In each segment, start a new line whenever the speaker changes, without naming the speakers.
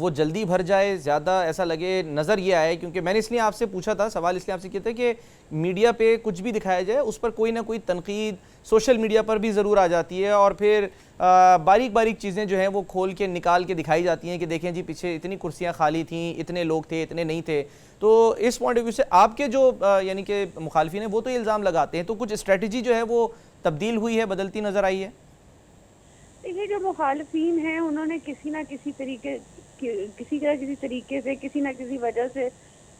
وہ جلدی بھر جائے، زیادہ ایسا لگے، نظر یہ آئے؟ کیونکہ میں نے اس لیے آپ سے پوچھا تھا، سوال اس لیے آپ سے کیا تھا کہ میڈیا پہ کچھ بھی دکھایا جائے اس پر کوئی نہ کوئی تنقید سوشل میڈیا پر بھی ضرور آ جاتی ہے، اور پھر باریک باریک چیزیں جو ہیں وہ کھول کے نکال کے دکھائی جاتی ہیں کہ دیکھیں جی پیچھے اتنی کرسیاں خالی تھیں، اتنے لوگ تھے، اتنے نہیں تھے۔ تو اس پوائنٹ آف ویو سے آپ کے جو یعنی کہ مخالفین ہیں وہ تو الزام لگاتے ہیں، تو کچھ اسٹریٹجی جو ہے وہ تبدیل ہوئی ہے، بدلتی نظر آئی ہے؟
دیکھیے جو مخالفین ہیں انہوں نے کسی نہ کسی طریقے سے کسی نہ کسی وجہ سے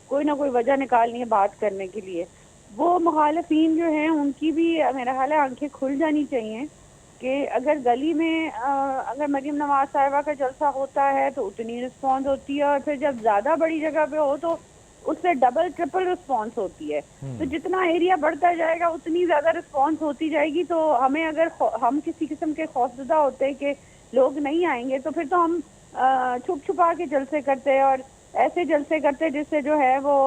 کوئی نہ کوئی وجہ نکالنی ہے بات کرنے کے لیے۔ وہ مخالفین جو ہیں ان کی بھی میرا خیال ہے آنکھیں کھل جانی چاہیے کہ اگر گلی میں اگر مریم نواز صاحبہ کا جلسہ ہوتا ہے تو اتنی رسپانس ہوتی ہے، اور پھر جب زیادہ بڑی جگہ پہ ہو تو اس سے ڈبل ٹرپل رسپانس ہوتی ہے۔ تو جتنا ایریا بڑھتا جائے گا اتنی زیادہ رسپانس ہوتی جائے گی۔ تو ہمیں اگر ہم کسی قسم کے خوفزدہ ہوتے ہیں کہ لوگ نہیں آئیں گے تو پھر تو ہم چھپ چھپا کے جلسے کرتے اور ایسے جلسے کرتے جس سے جو ہے وہ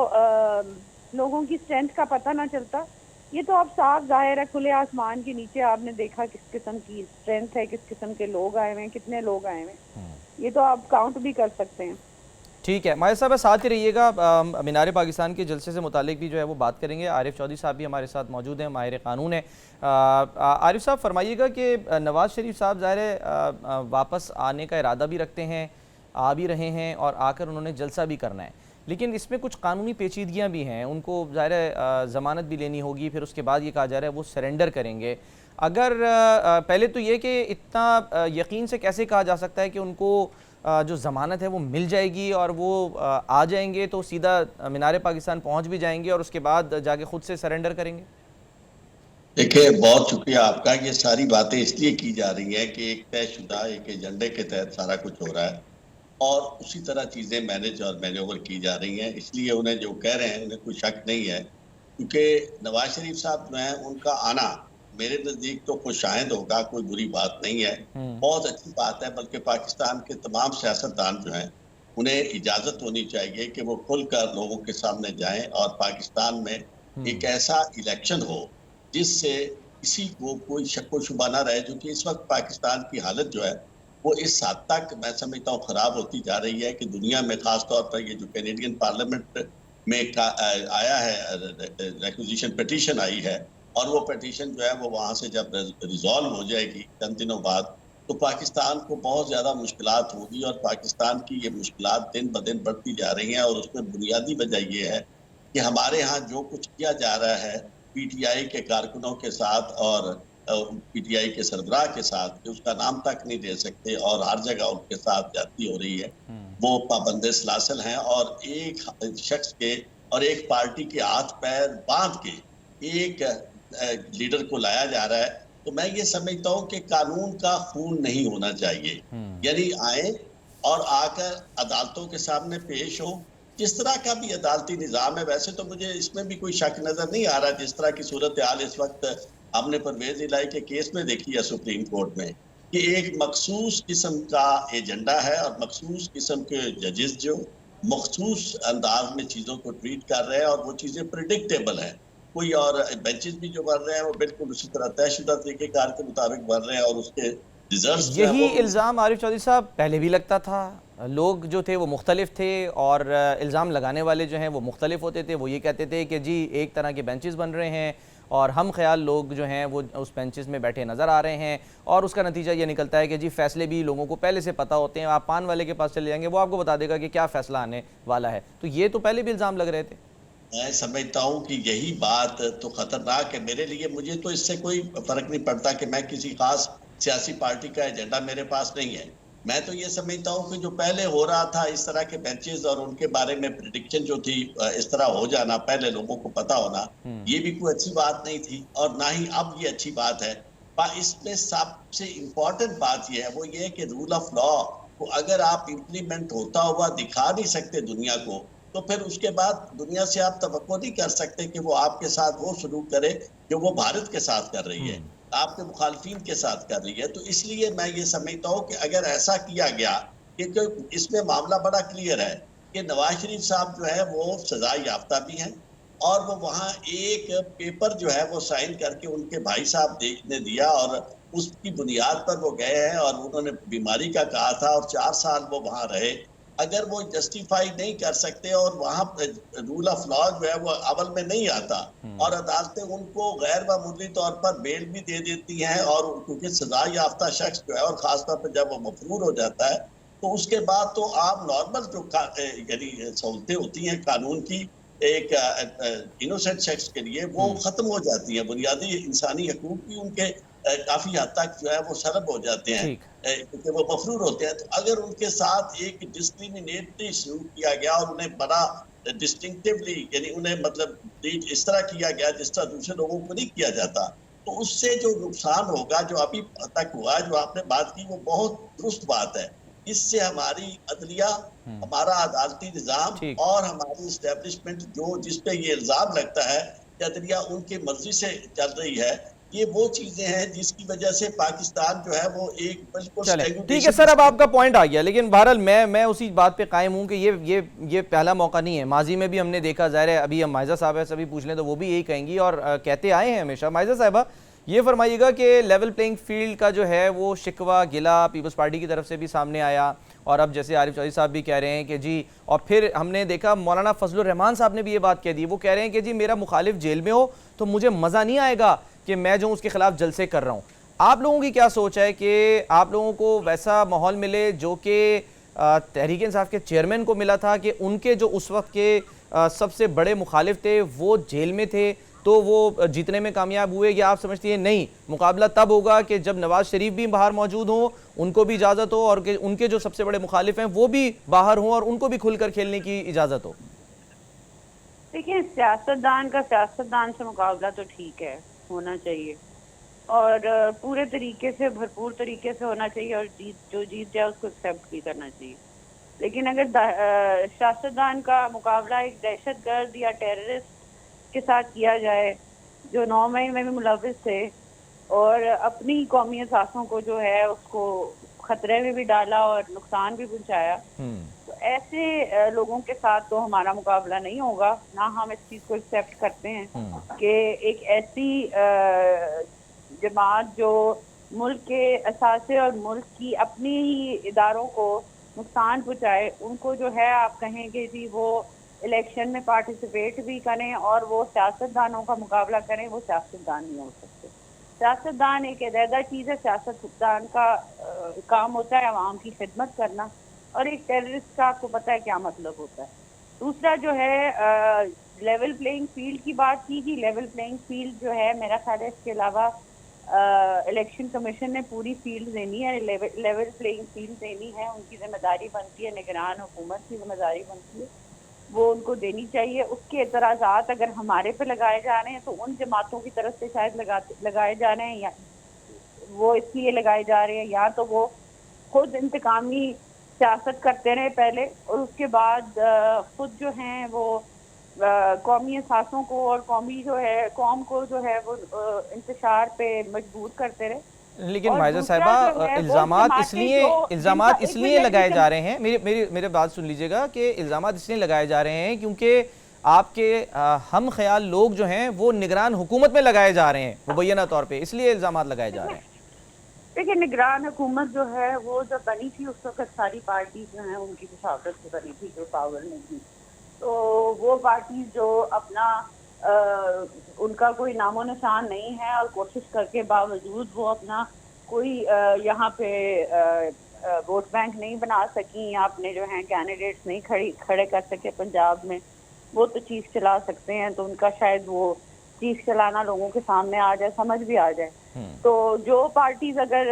لوگوں کی اسٹرینتھ کا پتہ نہ چلتا۔ یہ تو اب صاف ظاہر ہے، کھلے آسمان کے نیچے آپ نے دیکھا کس قسم کی اسٹرینتھ ہے، کس قسم کے لوگ آئے ہوئے ہیں، کتنے لوگ آئے ہوئے ہیں، یہ تو آپ کاؤنٹ بھی کر سکتے ہیں۔
ٹھیک ہے ماہر صاحب ساتھ ہی رہیے گا، مینار پاکستان کے جلسے سے متعلق بھی جو ہے وہ بات کریں گے۔ عارف چودھری صاحب بھی ہمارے ساتھ موجود ہیں، ماہر قانون ہیں۔ عارف صاحب فرمائیے گا کہ نواز شریف صاحب ظاہر ہے واپس آنے کا ارادہ بھی رکھتے ہیں، آ بھی رہے ہیں، اور آ کر انہوں نے جلسہ بھی کرنا ہے، لیکن اس میں کچھ قانونی پیچیدگیاں بھی ہیں، ان کو ظاہر ہے ضمانت بھی لینی ہوگی، پھر اس کے بعد یہ کہا جا رہا ہے وہ سرنڈر کریں گے۔ اگر پہلے تو یہ کہ اتنا یقین سے کیسے کہا جا سکتا ہے کہ ان کو جو ضمانت ہے وہ مل جائے گی اور وہ آ جائیں گے تو سیدھا مینار پاکستان پہنچ بھی جائیں گے اور اس کے بعد جا کے خود سے سرنڈر کریں گے؟
دیکھیں بہت شکریہ آپ کا۔ یہ ساری باتیں اس لیے کی جا رہی ہیں کہ ایک طے شدہ ایک ایجنڈے کے تحت سارا کچھ ہو رہا ہے اور اسی طرح چیزیں مینج اور مینیور کی جا رہی ہیں، اس لیے انہیں جو کہہ رہے ہیں انہیں کوئی شک نہیں ہے، کیونکہ نواز شریف صاحب جو ہیں ان کا آنا میرے نزدیک تو خوش آئند ہوگا، کوئی بری بات نہیں ہے، بہت اچھی بات ہے۔ بلکہ پاکستان کے تمام سیاستدان جو ہیں انہیں اجازت ہونی چاہیے کہ وہ کھل کر لوگوں کے سامنے جائیں اور پاکستان میں ایک ایسا الیکشن ہو جس سے کسی کو کوئی شک و شبہ نہ رہے، جو کہ اس وقت پاکستان کی حالت جو ہے وہ اس حد تک میں سمجھتا ہوں خراب ہوتی جا رہی ہے کہ دنیا میں خاص طور پر یہ جو کینیڈین پارلیمنٹ میں آیا ہے ریکوزیشن پیٹیشن آئی ہے، اور وہ پیٹیشن جو ہے وہ وہاں سے جب ریزالو ہو جائے گی چند دنوں بعد تو پاکستان کو بہت زیادہ مشکلات ہوگی، اور پاکستان کی یہ مشکلات دن بدن بڑھتی جا رہی ہیں، اور اس میں بنیادی وجہ یہ ہے کہ ہمارے ہاں جو کچھ کیا جا رہا ہے پی ٹی آئی کے کارکنوں کے ساتھ اور پی ٹی آئی کے سربراہ کے ساتھ، کہ اس کا نام تک نہیں دے سکتے، اور ہر جگہ ان کے ساتھ جاتی ہو رہی ہے، وہ پابند سلاسل ہیں، اور ایک شخص کے اور ایک پارٹی کے ہاتھ پیر باندھ کے ایک لیڈر کو لایا جا رہا ہے۔ تو میں یہ سمجھتا ہوں کہ قانون کا خون نہیں ہونا چاہیے، یعنی آئیں اور آ کر عدالتوں کے سامنے پیش ہو، جس طرح کا بھی عدالتی نظام ہے۔ ویسے تو مجھے اس میں بھی کوئی شک نظر نہیں آ رہا، جس طرح کی صورتحال اس وقت ہم نے پرویز الہی کے کیس میں دیکھی ہے سپریم کورٹ میں، کہ ایک مخصوص قسم کا ایجنڈا ہے اور مخصوص قسم کے ججز جو مخصوص انداز میں چیزوں کو ٹریٹ کر رہے ہیں، اور وہ چیزیں پریڈکٹیبل ہیں، کوئی اور بینچز بھی جو بن رہے ہیں وہ بالکل اسی طرح طے شدہ طریقہ کار کے مطابق بن رہے ہیں، اور اس کے ریزلٹس جو ہیں
یہی
وہ
الزام عارف چودھری صاحب پہلے بھی لگتا تھا، لوگ جو تھے وہ مختلف تھے، اور الزام لگانے والے جو ہیں وہ مختلف ہوتے تھے، وہ یہ کہتے تھے کہ جی ایک طرح کے بینچز بن رہے ہیں اور ہم خیال لوگ جو ہیں وہ اس بینچز میں بیٹھے نظر آ رہے ہیں، اور اس کا نتیجہ یہ نکلتا ہے کہ جی فیصلے بھی لوگوں کو پہلے سے پتہ ہوتے ہیں، آپ پان والے کے پاس چلے جائیں گے وہ آپ کو بتا دے گا کہ کیا فیصلہ آنے والا ہے۔ تو یہ تو پہلے بھی الزام لگ رہے تھے۔
میں سمجھتا ہوں کہ یہی بات تو خطرناک ہے میرے لیے۔ مجھے تو اس سے کوئی فرق نہیں پڑتا کہ میں کسی خاص سیاسی پارٹی کا ایجنڈا میرے پاس نہیں ہے، میں تو یہ سمجھتا ہوں کہ جو پہلے ہو رہا تھا اس طرح کے بینچز اور ان کے بارے میں پریڈکشن جو تھی اس طرح ہو جانا، پہلے لوگوں کو پتا ہونا، یہ بھی کوئی اچھی بات نہیں تھی، اور نہ ہی اب یہ اچھی بات ہے۔ اس میں سب سے امپورٹنٹ بات یہ ہے، وہ یہ ہے کہ رول آف لا کو اگر آپ امپلیمنٹ ہوتا ہوا دکھا نہیں سکتے دنیا کو، تو پھر اس کے بعد دنیا سے آپ توقع نہیں کر سکتے کہ وہ آپ کے ساتھ وہ سلوک کرے جو وہ بھارت کے ساتھ کر رہی ہے، آپ کے مخالفین کے ساتھ کر رہی ہے۔ تو اس لیے میں یہ سمجھتا ہوں کہ اگر ایسا کیا گیا، کیونکہ اس میں معاملہ بڑا کلیئر ہے کہ نواز شریف صاحب جو ہے وہ سزا یافتہ بھی ہیں، اور وہ وہاں ایک پیپر جو ہے وہ سائن کر کے ان کے بھائی صاحب دیکھنے دیا، اور اس کی بنیاد پر وہ گئے ہیں، اور انہوں نے بیماری کا کہا تھا، اور 4 سال وہ وہاں رہے۔ اگر وہ جسٹیفائی نہیں کر سکتے اور وہاں رول آف لا جو ہے وہ عمل میں نہیں آتا اور عدالتیں ان کو غیر معمولی طور پر بیل بھی دے دیتی ہیں، اور کیونکہ سزا یافتہ شخص جو ہے اور خاص طور پر جب وہ مفرور ہو جاتا ہے تو اس کے بعد تو عام نارمل جو یعنی سہولتیں ہوتی ہیں قانون کی ایک انوسنٹ شخص کے لیے وہ ختم ہو جاتی ہیں، بنیادی انسانی حقوق بھی ان کے کافی حد تک جو ہے وہ سلب ہو جاتے ہیں کیونکہ وہ مفرور ہوتے ہیں۔ تو اگر ان کے ساتھ ایک ڈسکریمنیٹری سلوک کیا گیا اور انہیں بڑا ڈسٹنکٹیولی یعنی انہیں مطلب اس طرح کیا گیا جس طرح دوسرے لوگوں کو نہیں کیا جاتا، تو اس سے جو نقصان ہوگا جو ابھی تک ہوا جو آپ نے بات کی وہ بہت درست بات ہے۔ اس سے ہماری عدلیہ، ہمارا عدالتی نظام اور ہماری اسٹیبلشمنٹ جو جس پہ یہ الزام لگتا ہے کہ عدلیہ ان کی مرضی سے چل رہی ہے، یہ وہ چیزیں ہیں جس کی وجہ سے پاکستان جو ہے وہ ایک بالکل
ٹھیک ہے سر، اب آپ کا پوائنٹ آ گیا، لیکن بہرحال میں اسی بات پہ قائم ہوں کہ یہ پہلا موقع نہیں ہے، ماضی میں بھی ہم نے دیکھا، ظاہر ہے ابھی ہم مائزہ صاحبہ سے بھی پوچھ لیں تو وہ بھی یہی کہیں گی اور کہتے آئے ہیں ہمیشہ۔ مائزہ صاحبہ یہ فرمائیے گا کہ لیول پلینگ فیلڈ کا جو ہے وہ شکوہ گلہ پیپلز پارٹی کی طرف سے بھی سامنے آیا، اور اب جیسے عارف چودھری صاحب بھی کہہ رہے ہیں کہ جی، اور پھر ہم نے دیکھا مولانا فضل الرحمان صاحب نے بھی یہ بات کہہ دی، وہ کہہ رہے ہیں کہ جی میرا مخالف جیل میں ہو تو مجھے مزہ نہیں آئے گا کہ میں جو اس کے خلاف جلسے کر رہا ہوں۔ آپ لوگوں کی کیا سوچ ہے کہ آپ لوگوں کو ویسا ماحول ملے جو کہ تحریک انصاف کے چیئرمین کو ملا تھا کہ ان کے جو اس وقت کے سب سے بڑے مخالف تھے وہ جیل میں تھے تو وہ جیتنے میں کامیاب ہوئے، یا آپ سمجھتی ہیں نہیں مقابلہ تب ہوگا کہ جب نواز شریف بھی باہر موجود ہوں، ان کو بھی اجازت ہو، اور کہ ان کے جو سب سے بڑے مخالف ہیں وہ بھی باہر ہوں اور ان کو بھی کھل کر کھیلنے کی اجازت ہو؟
دیکھیں، سیاستدان کا سیاستدان سے مقابلہ تو ٹھیک ہے، ہونا چاہیے اور پورے طریقے سے بھرپور طریقے سے ہونا چاہیے، اور جو جیت جائے اس کو ایکسیپٹ بھی کرنا چاہیے۔ لیکن اگر سیاستدان کا مقابلہ ایک دہشت گرد یا ٹیررسٹ کے ساتھ کیا جائے جو 9 مئی میں بھی ملوث تھے اور اپنی قومی اثاثوں کو جو ہے اس کو خطرے میں بھی ڈالا اور نقصان بھی پہنچایا، تو ایسے لوگوں کے ساتھ تو ہمارا مقابلہ نہیں ہوگا، نہ ہم اس چیز کو ایکسیپٹ کرتے ہیں کہ ایک ایسی جماعت جو ملک کے اثاثے اور ملک کی اپنی ہی اداروں کو نقصان پہنچائے، ان کو جو ہے آپ کہیں گے جی وہ الیکشن میں پارٹیسپیٹ بھی کریں اور وہ سیاستدانوں کا مقابلہ کریں، وہ سیاستدان نہیں ہو سکتے۔ سیاستدان ایک علیحدہ چیز ہے، سیاستدان کا کام ہوتا ہے عوام کی خدمت کرنا، اور ایک ٹیررسٹ کا آپ کو پتہ ہے کیا مطلب ہوتا ہے۔ دوسرا جو ہے لیول پلینگ فیلڈ کی بات کی گئی، لیول پلینگ فیلڈ جو ہے میرا خیال ہے اس کے علاوہ الیکشن کمیشن نے پوری فیلڈ دینی ہے، لیول پلینگ فیلڈ دینی ہے، ان کی ذمہ داری بنتی ہے، نگران حکومت کی ذمہ داری بنتی ہے، وہ ان کو دینی چاہیے۔ اس کے اعتراضات اگر ہمارے پہ لگائے جا رہے ہیں تو ان جماعتوں کی طرف سے شاید لگائے جا رہے ہیں، یا وہ اس لیے لگائے جا رہے ہیں یا تو وہ خود انتقامی سیاست کرتے رہے پہلے اور اس کے بعد خود جو ہیں وہ قومی اثاثوں کو اور قوم کو جو ہے وہ انتشار پہ مجبور کرتے رہے۔
لیکن مائزہ صاحبہ الزامات اس لیے لگائے جا رہے ہیں، میرے بات سن لیجئے گا کہ الزامات اس لیے لگائے جا رہے ہیں کیونکہ آپ کے ہم خیال لوگ جو ہیں وہ نگران حکومت میں لگائے جا رہے ہیں مبینہ طور پہ، اس لیے الزامات لگائے جا رہے ہیں۔
دیکھیں، نگران حکومت جو ہے وہ جب بنی تھی اس وقت ساری پارٹیز جو ہیں ان کی مشاورت سے بنی تھی جو پاور میں تھی، تو وہ پارٹیز جو اپنا ان کا کوئی نام و نشان نہیں ہے اور کوشش کر کے باوجود وہ اپنا کوئی یہاں پہ ووٹ بینک نہیں بنا سکی، یا اپنے جو ہیں کینڈیڈیٹس نہیں کھڑے کر سکے پنجاب میں، وہ تو چیز چلا سکتے ہیں، تو ان کا شاید وہ چیز چلانا لوگوں کے سامنے آ جائے، سمجھ بھی آ جائے۔ تو جو پارٹیز اگر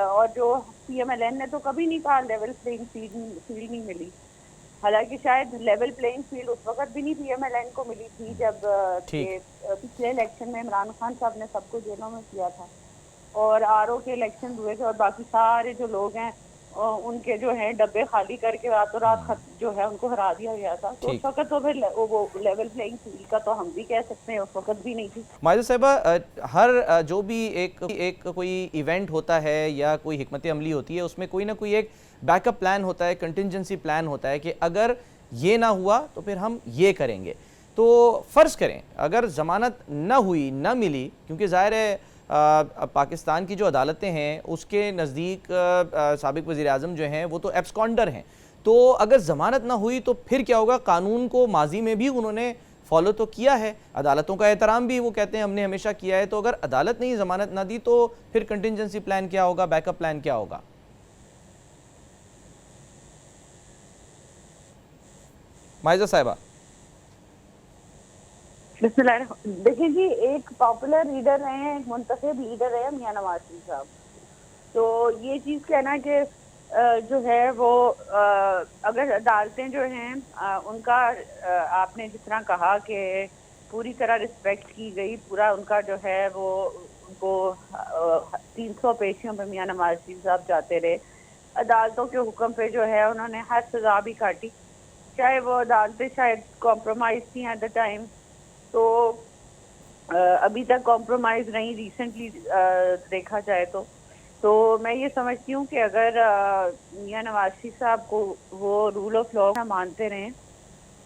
اور جو پی ایم ایل این نے تو کبھی نہیں کہا لیول پلینگ فیلڈ نہیں ملی، حالانکہ شاید لیول پلینگ فیلڈ اس وقت بھی نہیں پی ایم ایل این کو ملی تھی جب پچھلے الیکشن میں عمران خان صاحب نے سب کو جیلوں میں کیا تھا اور آر او کے الیکشن ہوئے تھے اور باقی سارے جو لوگ ہیں ان کے جو ہیں ڈبے خالی کر کے راتوں رات جو ہے ان کو ہرا دیا گیا تھا، تو اس وقت تو پھر وہ لیول پلینگ فیلڈ کا تو ہم بھی کہہ سکتے ہیں اس وقت بھی نہیں تھی۔
مائزہ صاحبہ، ہر جو بھی ایک کوئی ایونٹ ہوتا ہے یا کوئی حکمت عملی ہوتی ہے اس میں کوئی نہ کوئی ایک بیک اپ پلان ہوتا ہے، کنٹینجنسی پلان ہوتا ہے کہ اگر یہ نہ ہوا تو پھر ہم یہ کریں گے۔ تو فرض کریں اگر ضمانت نہ ہوئی، نہ ملی، کیونکہ ظاہر ہے پاکستان کی جو عدالتیں ہیں اس کے نزدیک سابق وزیر اعظم جو ہیں وہ تو ایبسکانڈر ہیں، تو اگر ضمانت نہ ہوئی تو پھر کیا ہوگا؟ قانون کو ماضی میں بھی انہوں نے فالو تو کیا ہے، عدالتوں کا احترام بھی وہ کہتے ہیں ہم نے ہمیشہ کیا ہے، تو اگر عدالت نے ضمانت نہ دی تو پھر کنٹینجنسی پلان کیا ہوگا، بیک اپ پلان کیا ہوگا؟ مائزہ صاحبہ
بسم اللہ الرحمن، دیکھیں جی، ایک پاپولر لیڈر رہے ہیں، ایک منتخب لیڈر رہے ہیں میاں نواز شریف صاحب. تو یہ چیز کہنا کہ جو ہے وہ اگر عدالتیں جو ہیں ان کا آپ نے جس طرح کہا کہ پوری طرح رسپیکٹ کی گئی، پورا ان کا جو ہے وہ ان کو 300 پیشیوں پہ میاں نواز شریف صاحب جاتے رہے، عدالتوں کے حکم پہ جو ہے انہوں نے ہر سزا بھی کاٹی، چاہے وہ عدالتیں شاید کمپرومائز تھیں ایٹ دا ٹائم. تو ابھی تک کمپرومائز نہیں، ریسنٹلی دیکھا جائے تو میں یہ سمجھتی ہوں کہ اگر میاں نواز شریف صاحب کو وہ رول آف لا مانتے رہیں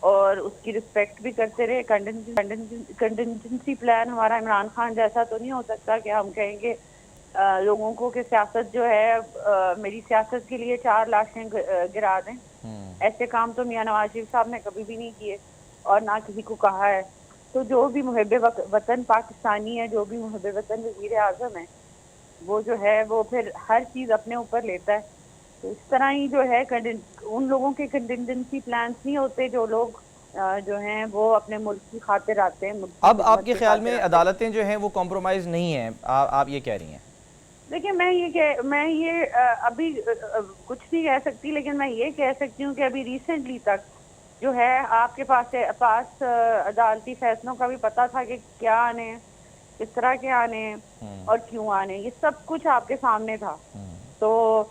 اور اس کی رسپیکٹ بھی کرتے رہے، کنٹینجنسی پلان ہمارا عمران خان جیسا تو نہیں ہو سکتا کہ ہم کہیں گے لوگوں کو کہ سیاست جو ہے میری سیاست کے لیے 4 لاشیں گرا دیں. ایسے کام تو میاں نواز شریف صاحب نے کبھی بھی نہیں کیے اور نہ کسی کو کہا ہے. تو جو بھی محب وطن پاکستانی ہے، جو بھی محب وطن وزیر اعظم ہے، وہ جو ہے وہ پھر ہر چیز اپنے اوپر لیتا ہے. تو اس طرح ہی جو ہے ان لوگوں کے کنٹینجنسی پلانس نہیں ہوتے جو لوگ جو ہیں وہ اپنے ملک کی خاطر آتے ہیں.
اب آپ کے خیال میں عدالتیں جو ہیں وہ کمپرومائز نہیں ہیں، آپ یہ کہہ رہی ہیں؟
دیکھیں میں یہ ابھی کچھ نہیں کہہ سکتی، لیکن میں یہ کہہ سکتی ہوں کہ ابھی ریسنٹلی تک جو ہے آپ کے پاس عدالتی فیصلوں کا بھی پتہ تھا کہ کیا آنے، کس طرح کے آنے اور کیوں آنے، یہ سب کچھ آپ کے سامنے تھا. تو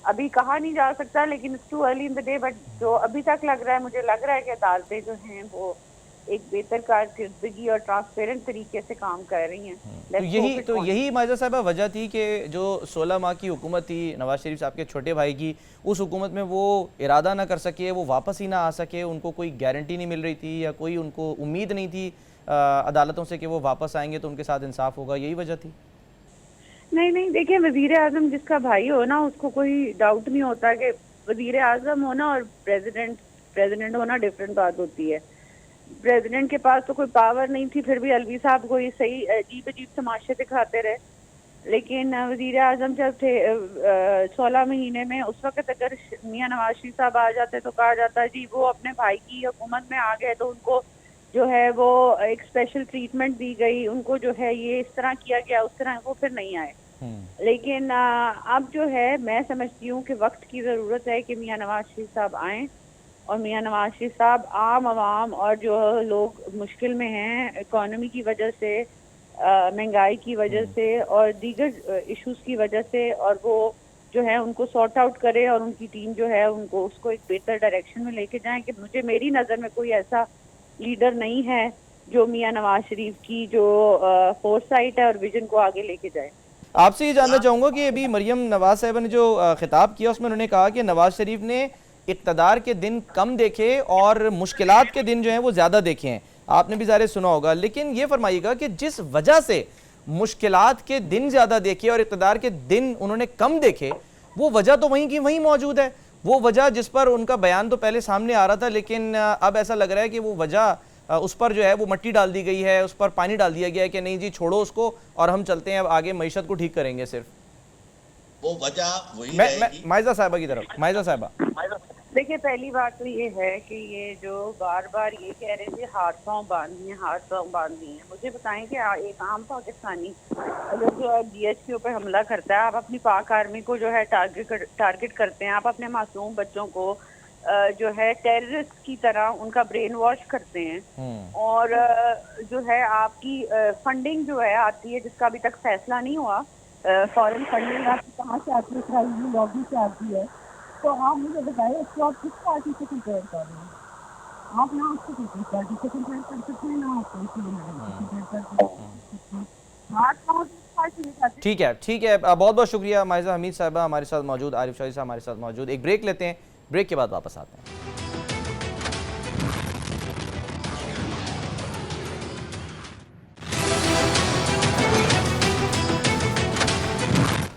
ابھی کہا نہیں جا سکتا، لیکن it's too early in the day، but جو ابھی تک لگ رہا ہے، مجھے لگ رہا ہے کہ عدالتیں جو ہیں وہ ایک بہتر کارکردگی اور ٹرانسپیرنٹ طریقے سے کام کر رہی ہیں.
تو یہی مائزہ صاحبہ وجہ تھی کہ جو 16 ماہ کی حکومت تھی نواز شریف صاحب کے چھوٹے بھائی کی، اس حکومت میں وہ ارادہ نہ کر سکے، وہ واپس ہی نہ آ سکے، ان کو کوئی گارنٹی نہیں مل رہی تھی یا کوئی ان کو امید نہیں تھی عدالتوں سے کہ وہ واپس آئیں گے تو ان کے ساتھ انصاف ہوگا، یہی وجہ تھی؟
نہیں دیکھیں، وزیر اعظم جس کا بھائی ہو نا، اس کو کوئی ڈاؤٹ نہیں ہوتا کہ وزیر اعظم ہونا اور پریزیڈنٹ ہونا ڈفرینٹ بات ہوتی ہے. پریزیڈنٹ کے پاس تو کوئی پاور نہیں تھی، پھر بھی الوی صاحب کو یہ صحیح عجیب تماشے دکھاتے رہے. لیکن وزیر اعظم جب تھے 16 مہینے میں، اس وقت اگر میاں نواز شریف صاحب آ جاتے تو کہا جاتا جی وہ اپنے بھائی کی حکومت میں آ گئے تو ان کو جو ہے وہ ایک اسپیشل ٹریٹمنٹ دی گئی، ان کو جو ہے یہ اس طرح کیا گیا، اس طرح وہ پھر نہیں آئے. لیکن اب جو ہے میں سمجھتی ہوں کہ وقت کی ضرورت ہے کہ میاں نواز شریف صاحب آئیں، اور میاں نواز شریف صاحب عام عوام اور جو لوگ مشکل میں ہیں اکانومی کی وجہ سے، مہنگائی کی وجہ سے اور دیگر ایشوز کی وجہ سے، اور وہ جو ہے ان کو سارٹ آؤٹ کرے اور ان کی ٹیم جو ہے ان کو اس کو ایک بہتر ڈائریکشن میں لے کے جائیں. کہ میری نظر میں کوئی ایسا لیڈر نہیں ہے جو میاں نواز شریف کی جو فورس سائٹ ہے اور ویژن کو آگے لے کے جائے.
آپ سے یہ جاننا چاہوں گا کہ ابھی مریم نواز صاحبہ نے جو خطاب کیا اس میں انہوں نے کہا کہ نواز شریف نے اقتدار کے دن کم دیکھے اور مشکلات کے دن جو ہیں وہ زیادہ دیکھے ہیں. آپ نے بھی ظاہر سنا ہوگا، لیکن یہ فرمائیے گا کہ جس وجہ سے مشکلات کے دن زیادہ دیکھے اور اقتدار کے دن انہوں نے کم دیکھے، وہ وجہ تو وہیں کی وہیں موجود ہے. وہ وجہ جس پر ان کا بیان تو پہلے سامنے آ رہا تھا، لیکن اب ایسا لگ رہا ہے کہ وہ وجہ اس پر جو ہے وہ مٹی ڈال دی گئی ہے، اس پر پانی ڈال دیا گیا ہے کہ نہیں جی چھوڑو اس کو اور ہم چلتے ہیں اب آگے معیشت کو ٹھیک کریں گے. صرف
وہ وجہ وہی رہے گی.
مائزہ صاحبہ کی طرف. مائزہ صاحبہ
دیکھیے، پہلی بات تو یہ ہے کہ یہ جو بار بار یہ کہہ رہے تھے ہاتھ پاؤں باندھی ہیں، مجھے بتائیں کہ ایک عام پاکستانی اگر جو ہے ڈی ایچ کے اوپر حملہ کرتا ہے، آپ اپنی پاک آرمی کو جو ہے ٹارگٹ کرتے ہیں، آپ اپنے معصوم بچوں کو جو ہے ٹیررسٹ کی طرح ان کا برین واش کرتے ہیں، اور جو ہے آپ کی فنڈنگ جو ہے آتی ہے جس کا ابھی تک فیصلہ نہیں ہوا، فارن فنڈنگ آپ کی کہاں سے آتی ہے، اسرائیلی لابی سے آتی ہے. تو آپ مجھے بتائیں اس کو آپ کس پارٹی سے کمپیئر کر رہے ہیں؟ آپ نہ اس کو کسی پارٹی سے کمپیئر کر سکتے ہیں، نہ آپ کو کمپیئر کر سکتے ہیں.
ٹھیک ہے بہت بہت شکریہ مائزہ حمید صاحبہ ہمارے ساتھ موجود، عارف شاہی صاحب ہمارے ساتھ موجود. ایک بریک لیتے ہیں، بریک کے بعد واپس آتے ہیں.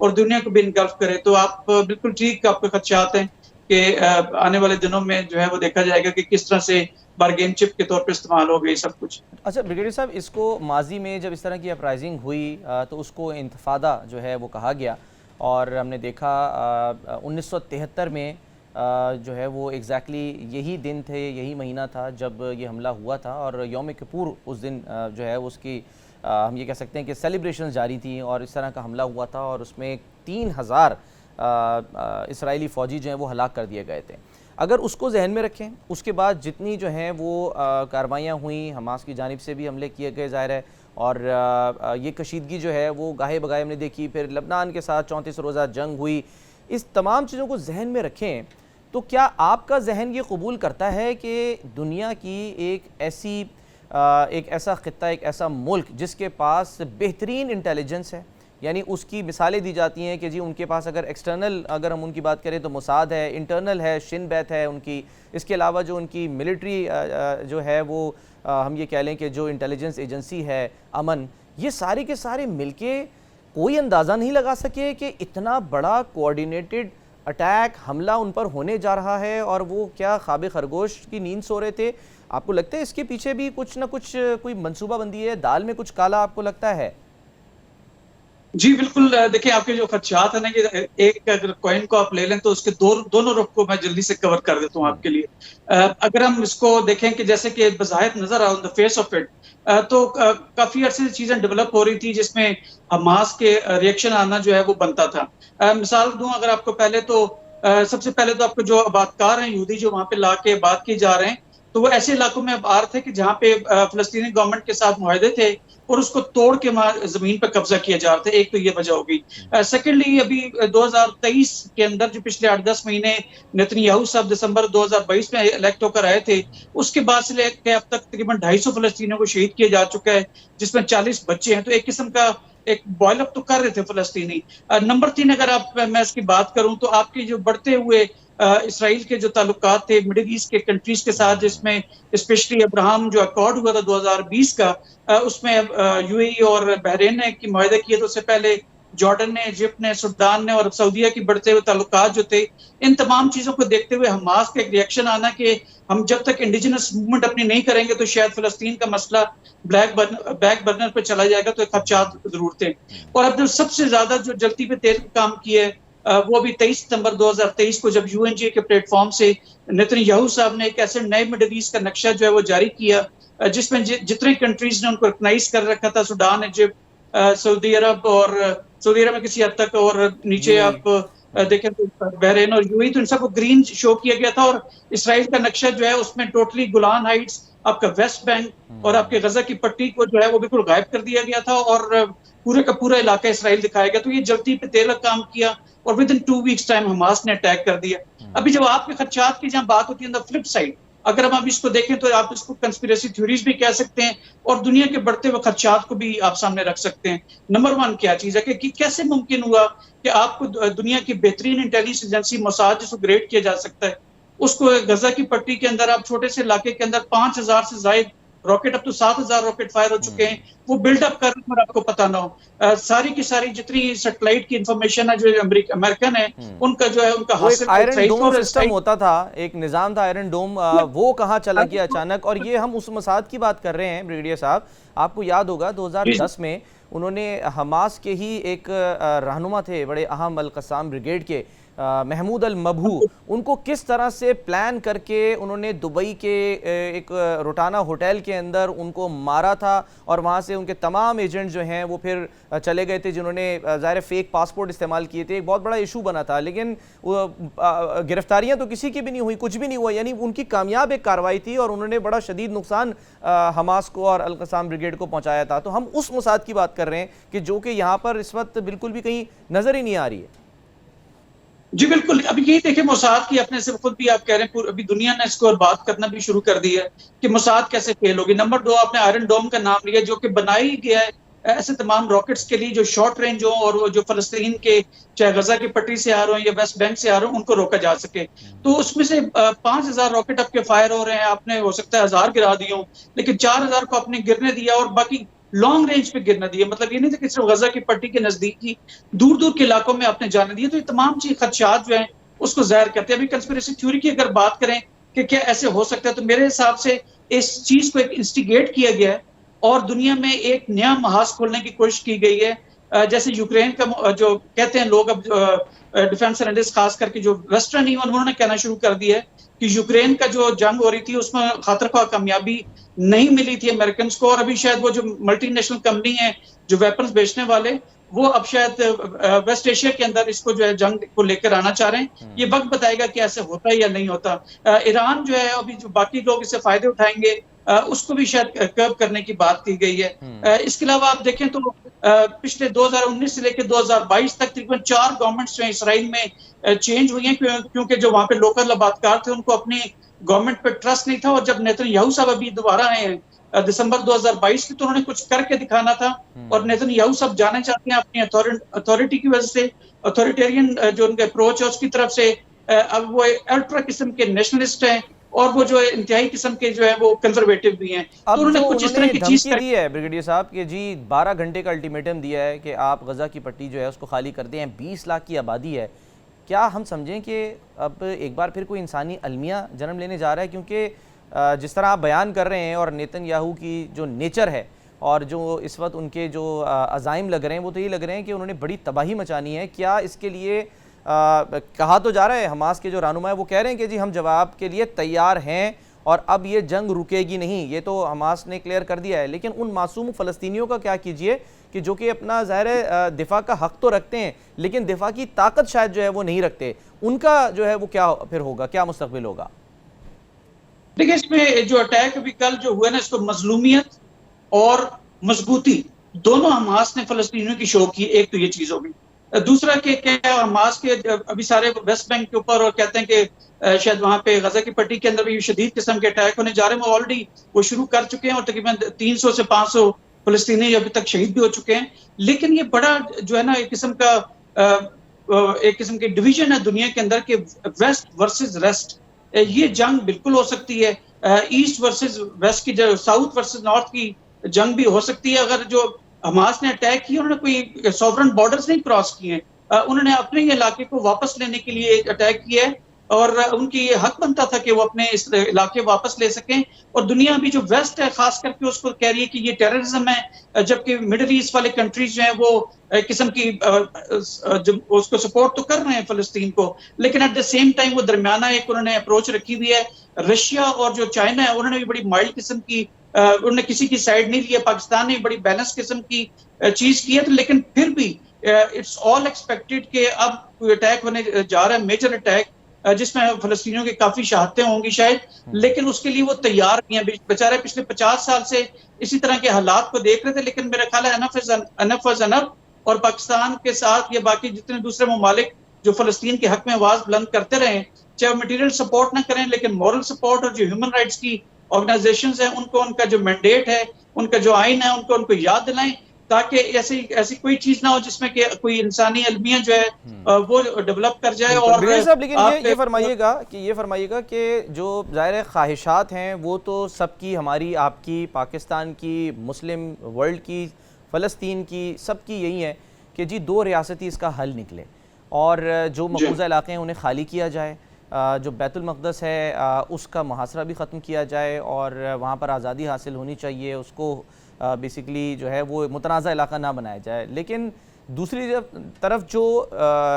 اور دنیا کو بھی انگلف کرے. تو آپ بالکل ٹھیک آپ کے خدشات ہیں کہ آنے والے دنوں میں جو ہے وہ دیکھا جائے گا کہ کس طرح سے بارگین چپ کے طور پہ استعمال ہو گئی سب کچھ.
اچھا بریگیڈیئر صاحب، اس کو ماضی میں جب اس طرح کی اپرائزنگ ہوئی تو اس کو انتفاضہ جو ہے وہ کہا گیا، اور ہم نے دیکھا 1973 میں جو ہے وہ ایگزیکٹلی یہی دن تھے، یہی مہینہ تھا جب یہ حملہ ہوا تھا، اور یوم کپور اس دن جو ہے اس کی ہم یہ کہہ سکتے ہیں کہ سیلیبریشنز جاری تھیں، اور اس طرح کا حملہ ہوا تھا، اور اس میں 3000 اسرائیلی فوجی جو ہیں وہ ہلاک کر دیے گئے تھے. اگر اس کو ذہن میں رکھیں، اس کے بعد جتنی جو ہیں وہ کارروائیاں ہوئیں، حماس کی جانب سے بھی حملے کیے گئے ظاہر ہے، اور یہ کشیدگی جو ہے وہ گاہے بگاہے ہم نے دیکھی، پھر لبنان کے ساتھ 34 روزہ جنگ ہوئی، اس تمام چیزوں کو ذہن میں رکھیں تو کیا آپ کا ذہن یہ قبول کرتا ہے کہ دنیا کی ایک ایسا خطہ، ایک ایسا ملک جس کے پاس بہترین انٹیلیجنس ہے، یعنی اس کی مثالیں دی جاتی ہیں کہ جی ان کے پاس اگر ایکسٹرنل اگر ہم ان کی بات کریں تو موساد ہے، انٹرنل ہے شن بیت ہے ان کی، اس کے علاوہ جو ان کی ملٹری جو ہے وہ ہم یہ کہہ لیں کہ جو انٹیلیجنس ایجنسی ہے امن، یہ سارے کے سارے مل کے کوئی اندازہ نہیں لگا سکے کہ اتنا بڑا کوآرڈینیٹڈ اٹیک حملہ ان پر ہونے جا رہا ہے، اور وہ کیا خواب خرگوش کی نیند سو رہے تھے؟ آپ کو لگتا ہے اس کے پیچھے بھی کچھ نہ کچھ کوئی منصوبہ بندی ہے، دال میں کچھ کالا آپ کو لگتا ہے؟
جی بالکل. دیکھیں آپ کے جو خدشات ہیں نا، کہ ایک اگر کوئن کو آپ لے لیں تو اس کے دونوں رخ کو میں جلدی سے کور کر دیتا ہوں آپ کے لیے. اگر ہم اس کو دیکھیں کہ جیسے کہ بظاہر نظر آن دا فیس آف اٹ تو کافی عرصے سے چیزیں ڈیولپ ہو رہی تھی جس میں حماس کے ریئیکشن آنا جو ہے وہ بنتا تھا. مثال دوں اگر آپ کو پہلے تو سب سے پہلے تو آپ کو جو آبادکار ہیں یہودی جو وہاں پہ لا کے آباد کیے جا رہے ہیں تو وہ ایسے علاقوں میں اب آ رہے تھے کہ جہاں پہ فلسطینی گورنمنٹ کے ساتھ معاہدے تھے اور اس کو توڑ کے وہاں زمین پہ قبضہ کیا جا رہا تھا. ایک تو یہ وجہ ہو گئی. سیکنڈلی ابھی 2023 کے اندر جو پچھلے 8-10 مہینے نتن یاہو صاحب دسمبر 2022 میں الیکٹ ہو کر آئے تھے، اس کے بعد سے لے کے اب تک تقریباً 250 فلسطینیوں کو شہید کیا جا چکا ہے، جس میں 40 بچے ہیں. تو ایک قسم کا ایک بوائل اپ تو کر رہے تھے فلسطینی. نمبر 3 اگر میں اس کی بات کروں تو آپ کی جو بڑھتے ہوئے اسرائیل کے جو تعلقات تھے مڈل ایسٹ کے کنٹریز کے ساتھ، جس میں اسپیشلی ابراہم جو اکارڈ ہوا تھا 2020 کا، اس میں یو اے ای اور بحرین نے کی معاہدے کیے. تو اس سے پہلے جارڈن نے، ایجپٹ نے، سوڈان نے اور سعودیہ کی بڑھتے ہوئے تعلقات جو تھے، ان تمام چیزوں کو دیکھتے ہوئے حماس کا ایک ریئیکشن آنا کہ ہم جب تک انڈیجنس موومنٹ اپنی نہیں کریں گے تو شاید فلسطین کا مسئلہ بیک برنر پہ چلا جائے گا. تو ایک خدشات ضرور تھے. اور اب جو سب سے زیادہ جو جلدی پہ تیز کام کیا ہے وہ ابھی 23 ستمبر 2023 کو جب یو این جی کے پلیٹ فارم سے نتن یاہو صاحب نے ایک ایسے نئے مڈل ایسٹ کا نقشہ جو ہے وہ جاری کیا، جس میں جتنے کنٹریز نے ان کو ریکگنائز کر رکھا تھا، سوڈان، ایجپٹ، سعودی عرب اور سعودی عرب میں کسی حد تک، اور نیچے آپ دیکھیں تو بحرین اور یو اے ای، تو ان سب کو گرین شو کیا گیا تھا. اور اسرائیل کا نقشہ جو ہے اس میں ٹوٹلی گولان ہائٹس، آپ کا ویسٹ بینک اور آپ کے غزہ کی پٹی کو جو ہے وہ بالکل غائب کر دیا گیا تھا، اور پورے کا پورا علاقہ اسرائیل دکھایا گیا. تو یہ جلدی پہ تیل کام کیا اور with in 2 weeks time Hamas نے اٹیک کر دیا. ابھی جب آپ کے خدشات کی جہاں بات ہوتی ہے فلپ سائڈ، اگر ہم اب اس کو دیکھیں تو آپ اس کو کنسپیریسی تھیوریز بھی کہہ سکتے ہیں اور دنیا کے بڑھتے ہوئے خدشات کو بھی آپ سامنے رکھ سکتے ہیں. نمبر 1 کیا چیز ہے کہ کیسے ممکن ہوا کہ آپ کو دنیا کی بہترین انٹیلیجنس ایجنسی موساد جس کو گریڈ کیا جا سکتا ہے، اس کو غزہ کی پٹی کے اندر آپ چھوٹے سے علاقے کے اندر 5000 سے زائد راکٹ، اب تو 7000 راکٹ فائر ہو چکے ہیں، وہ بلڈ اپ کر رہے ہیں اور آپ کو پتہ نہ ہو. ساری کی ساری جتنی سیٹلائٹ کی انفارمیشن ہے جو امریکن ہے ان کا جو ہے ان کا حاصل
آئرن ڈوم سسٹم ہوتا تھا، ایک نظام تھا آئرن ڈوم، وہ کہاں چلا گیا اچانک. اور یہ ہم اس مساد کی بات کر رہے ہیں بریگیڈیئر صاحب. آپ کو یاد ہوگا 2010 میں انہوں نے حماس کے ہی ایک رہنما تھے بڑے اہم، القسام بریگیڈ کے محمود المبہو، ان کو کس طرح سے پلان کر کے انہوں نے دبئی کے ایک روٹانا ہوٹل کے اندر ان کو مارا تھا، اور وہاں سے ان کے تمام ایجنٹ جو ہیں وہ پھر چلے گئے تھے جنہوں نے ظاہر فیک پاسپورٹ استعمال کیے تھے. ایک بہت بڑا ایشو بنا تھا، لیکن گرفتاریاں تو کسی کی بھی نہیں ہوئی، کچھ بھی نہیں ہوا. یعنی ان کی کامیاب ایک کارروائی تھی اور انہوں نے بڑا شدید نقصان حماس کو اور القسام بریگیڈ کو پہنچایا تھا. تو ہم اس موساد کی بات کر رہے ہیں کہ جو کہ یہاں پر اس وقت بالکل بھی کہیں نظر ہی نہیں آ رہی ہے.
جی بالکل. ابھی یہی دیکھیں موساد کی اپنے سے خود بھی آپ کہہ رہے ہیں ابھی دنیا نے اس کو بات کرنا بھی شروع کر دی ہے کہ موساد کیسے فیل ہوگی. نمبر 2 آپ نے آئرن ڈوم کا نام لیا جو کہ بنائی گیا ہے ایسے تمام راکٹس کے لیے جو شارٹ رینج ہوں اور وہ جو فلسطین کے چاہے غزہ کی پٹی سے آ رہے ہوں یا ویسٹ بینک سے آ رہے ہوں ان کو روکا جا سکے. تو اس میں سے 5000 راکٹ اب کے فائر ہو رہے ہیں. آپ نے ہو سکتا ہے 1000 گرا دیے ہوں، لیکن 4000 کو آپ نے گرنے دیا اور باقی لانگ رینج پہ گرنا دیا. مطلب یہ نہیں تھا کہ صرف غزہ کی پٹی کے نزدیک ہی دور دور کے علاقوں میں آپ نے جانے دیے. تو یہ تمام چیز خدشات جو ہیں اس کو ظاہر کرتے ہیں. ابھی کنسپریسی تھیوری کی اگر بات کریں کہ کیا ایسے ہو سکتا ہے, تو میرے حساب سے اس چیز کو ایک انسٹیگیٹ کیا گیا ہے اور دنیا میں ایک نیا محاذ کھولنے کی کوشش کی گئی ہے. جیسے یوکرین کا جو کہتے ہیں لوگ, اب ڈیفینس اینالسٹ خاص کر کے جو ویسٹرن ایون انہوں نے کہنا شروع کر دیا ہے کہ یوکرین کا جو جنگ ہو رہی تھی اس میں خاطر خواہ کامیابی نہیں ملی تھی امریکنز کو, اور ابھی شاید وہ جو ملٹی نیشنل کمپنی ہیں جو ویپنز بیچنے والے, وہ اب شاید ویسٹ ایشیا کے اندر اس کو جو ہے جنگ کو لے کر آنا چاہ رہے ہیں. یہ وقت بتائے گا کہ ایسے ہوتا ہے یا نہیں ہوتا. ایران جو ہے ابھی جو باقی لوگ اس سے فائدے اٹھائیں گے اس کو بھی شاید کرب کرنے کی بات کی گئی ہے. اس کے علاوہ آپ دیکھیں تو پچھلے 2019 سے لے کے 2022 تک تقریباً 4 گورنمنٹس جو ہیں اسرائیل میں چینج ہوئی ہیں, کیونکہ جو وہاں پہ لوکل آبادکار تھے ان کو اپنی گورنمنٹ پہ ٹرسٹ نہیں تھا. اور جب نیتن یاہو صاحب ابھی دوبارہ آئے ہیں دسمبر 2022 کی, تو انہوں نے کچھ کر کے دکھانا تھا, اور نیتن یاہو صاحب جانے چاہتے ہیں اپنی اتھارٹی کی وجہ سے, اتھارٹیرین جو ان کا اپروچ ہے اس کی طرف سے. اب وہ الٹرا قسم کے نیشنلسٹ ہیں اور وہ جو انتہائی قسم کے جو ہے وہ کنزرویٹو بھی ہیں. تو انہوں نے کچھ اس طرح کی چیز
دی ہے بریگیڈیئر صاحب کہ جی 12 گھنٹے کا الٹیمیٹم دیا ہے کہ آپ غزہ کی پٹی جو ہے اس کو خالی کر دیں. 20 لاکھ کی آبادی ہے. کیا ہم سمجھیں کہ اب ایک بار پھر کوئی انسانی المیہ جنم لینے جا رہا ہے؟ کیونکہ جس طرح آپ بیان کر رہے ہیں اور نیتن یاہو کی جو نیچر ہے اور جو اس وقت ان کے جو عزائم لگ رہے ہیں وہ تو یہ لگ رہے ہیں کہ انہوں نے بڑی تباہی مچانی ہے. کیا اس کے لیے کہا تو جا رہا ہے, حماس کے جو رہنما ہے وہ کہہ رہے ہیں کہ جی ہم جواب کے لیے تیار ہیں اور اب یہ جنگ رکے گی نہیں, یہ تو حماس نے کلیئر کر دیا ہے. لیکن ان معصوم فلسطینیوں کا کیا کیجئے کہ جو کہ اپنا ظاہر دفاع کا حق تو رکھتے ہیں لیکن دفاع کی طاقت شاید جو ہے وہ نہیں رکھتے, ان کا جو ہے وہ کیا پھر ہوگا, کیا مستقبل ہوگا؟
دیکھیں اس میں جو اٹیک ابھی کل جو ہوا نا, اس کو مظلومیت اور مضبوطی دونوں حماس نے فلسطینیوں کی شو کی. ایک تو یہ چیز ہوگی. دوسرا کہ کیا حماس کے ابھی سارے ویسٹ بینک کے اوپر اور کہتے ہیں کہ شاید وہاں پہ غزہ کی پٹی کے اندر بھی شدید قسم کے اٹیک ہونے جا رہے ہیں. وہ آلریڈی وہ شروع کر چکے ہیں اور تقریباً 300 سے 500 فلسطینی ابھی تک شہید بھی ہو چکے ہیں. لیکن یہ بڑا جو ہے نا ایک قسم کی ڈویژن ہے دنیا کے اندر کہ ویسٹ ورسز ریسٹ. یہ جنگ بالکل ہو سکتی ہے. ایسٹ ورسز ویسٹ کی, ساؤتھ ورسز نارتھ کی جنگ بھی ہو سکتی ہے. اگر جو حماس نے اٹیک کیا انہوں نے کوئی سوورن بارڈرز نہیں کراس کیے, انہوں نے اپنے علاقے کو واپس لینے کے لیے اٹیک کیا ہے اور ان کی حق بنتا تھا کہ وہ اپنے اس علاقے واپس لے سکیں. اور دنیا بھی جو ویسٹ ہے خاص کر کے اس کو کہہ رہی ہے کہ یہ ٹیررزم ہے, جبکہ مڈل ایسٹ والے کنٹریز جو ہیں وہ ایک قسم کی اس کو سپورٹ تو کر رہے ہیں فلسطین کو, لیکن ایٹ دا سیم ٹائم وہ درمیانہ ایک انہوں نے اپروچ رکھی ہوئی ہے. رشیا اور جو چائنا ہے انہوں نے بھی بڑی مائلڈ قسم کی, انہوں نے کسی کی سائیڈ نہیں لیا. پاکستان نے بڑی بیلنس قسم کی چیز کی ہے. لیکن پھر بھی اٹس آل ایکسپیکٹڈ کہ اب کوئی اٹیک ہونے جا رہا ہے, میجر اٹیک, جس میں فلسطینیوں کی کافی شہادتیں ہوں گی شاید, لیکن اس کے لیے وہ تیار نہیں ہیں. بیچارے پچھلے 50 سال سے اسی طرح کے حالات کو دیکھ رہے تھے, لیکن میرا خیال ہے انف از انف. اور پاکستان کے ساتھ یا باقی جتنے دوسرے ممالک جو فلسطین کے حق میں آواز بلند کرتے رہیں, چاہے مٹیریل سپورٹ نہ کریں لیکن مورل سپورٹ, اور جو ہیومن رائٹس کی آرگنائزیشنز ہیں ان کو ان کا جو مینڈیٹ ہے, ان کا جو آئین ہے, ان کو یاد دلائیں تاکہ ایسی کوئی چیز نہ ہو جس میں کہ کوئی انسانی المیہ جو ہے وہ ڈیولپ کر جائے. اور
لیکن یہ فرمائیے گا کہ جو ظاہر خواہشات ہیں وہ تو سب کی, ہماری, آپ کی, پاکستان کی, مسلم ورلڈ کی, فلسطین کی, سب کی یہی ہے کہ جی 2 ریاستی اس کا حل نکلے اور جو مقبوضہ علاقے ہیں انہیں خالی کیا جائے, جو بیت المقدس ہے اس کا محاصرہ بھی ختم کیا جائے اور وہاں پر آزادی حاصل ہونی چاہیے, اس کو بیسیکلی جو ہے وہ متنازع علاقہ نہ بنایا جائے. لیکن دوسری طرف جو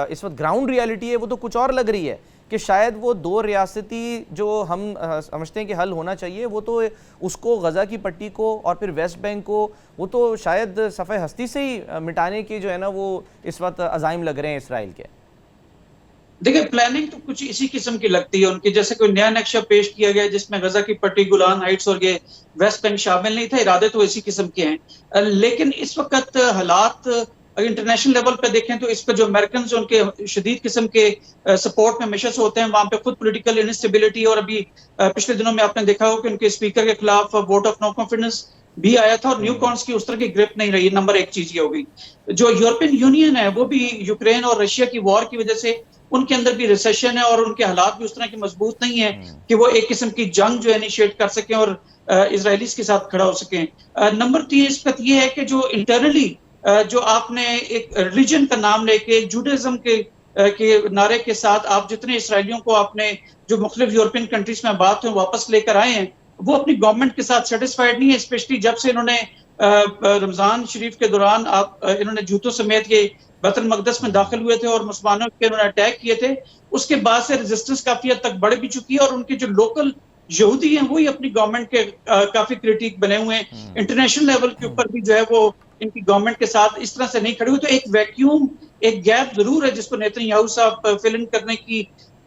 اس وقت گراؤنڈ ریالٹی ہے وہ تو کچھ اور لگ رہی ہے کہ شاید وہ 2 ریاستی جو ہم سمجھتے ہیں کہ حل ہونا چاہیے وہ تو اس کو غزہ کی پٹی کو اور پھر ویسٹ بینک کو وہ تو شاید صفحہ ہستی سے ہی مٹانے کی جو ہے نا وہ اس وقت عزائم لگ رہے ہیں اسرائیل کے.
دیکھیں پلاننگ تو کچھ اسی قسم کی لگتی ہے ان کی, جیسے کوئی نیا نقشہ پیش کیا گیا جس میں غزہ کی پٹی, گولان ہائٹس اور یہ ویسٹ بینک شامل نہیں تھا. ارادے تو اسی قسم کے ہیں, لیکن اس وقت حالات انٹرنیشنل لیول پہ دیکھیں تو اس پہ جو امریکنز ان کے شدید قسم کے سپورٹ میں مشس ہوتے ہیں, وہاں پہ خود پولیٹیکل انسٹیبلٹی, اور ابھی پچھلے دنوں میں آپ نے دیکھا ہو کہ ان کے اسپیکر کے خلاف ووٹ آف نو کانفیڈنس بھی آیا تھا, اور نیو کانس کی اس طرح کی گرپ نہیں رہی. نمبر 1 چیز یہ ہوگی. جو یورپین یونین ہے وہ بھی یوکرین اور رشیا کی وار کی وجہ سے ان کے اندر بھی ریسیشن ہے اور ان کے حالات بھی اس طرح کے مضبوط نہیں ہیں کہ وہ ایک قسم کی جنگ جو انیشیٹ کر سکیں اور اسرائیلیز کے ساتھ کھڑا ہو سکیں. نمبر 3 اس وقت یہ ہے کہ جو انٹرنلی جو آپ نے ایک ریلیجن کا نام لے کے جوڈازم کے نعرے کے ساتھ آپ جتنے اسرائیلیوں کو آپ نے جو مختلف یورپین کنٹریز میں بات ہیں واپس لے کر آئے ہیں وہ اپنی گورنمنٹ کے ساتھ سیٹسفائیڈ نہیں ہے. اسپیشلی جب سے انہوں نے رمضان شریف کے دوران انہوں نے جوتوں سمیت یہ بیت المقدس میں داخل ہوئے تھے اور مسلمانوں کے انہوں نے اٹیک کیے تھے, اس کے بعد سے ریزسٹنس کافی حد تک بڑھ بھی چکی ہے اور ان کے جو لوکل یہودی ہیں وہی اپنی گورنمنٹ کے کافی کریٹک بنے ہوئے ہیں. انٹرنیشنل لیول کے اوپر بھی جو ہے وہ ان کی گورنمنٹ کے ساتھ اس طرح سے نہیں کھڑے ہوئے. تو ایک ویکیوم, ایک گیپ ضرور ہے جس کو نیتن یاہو صاحب فل ان کرنے کی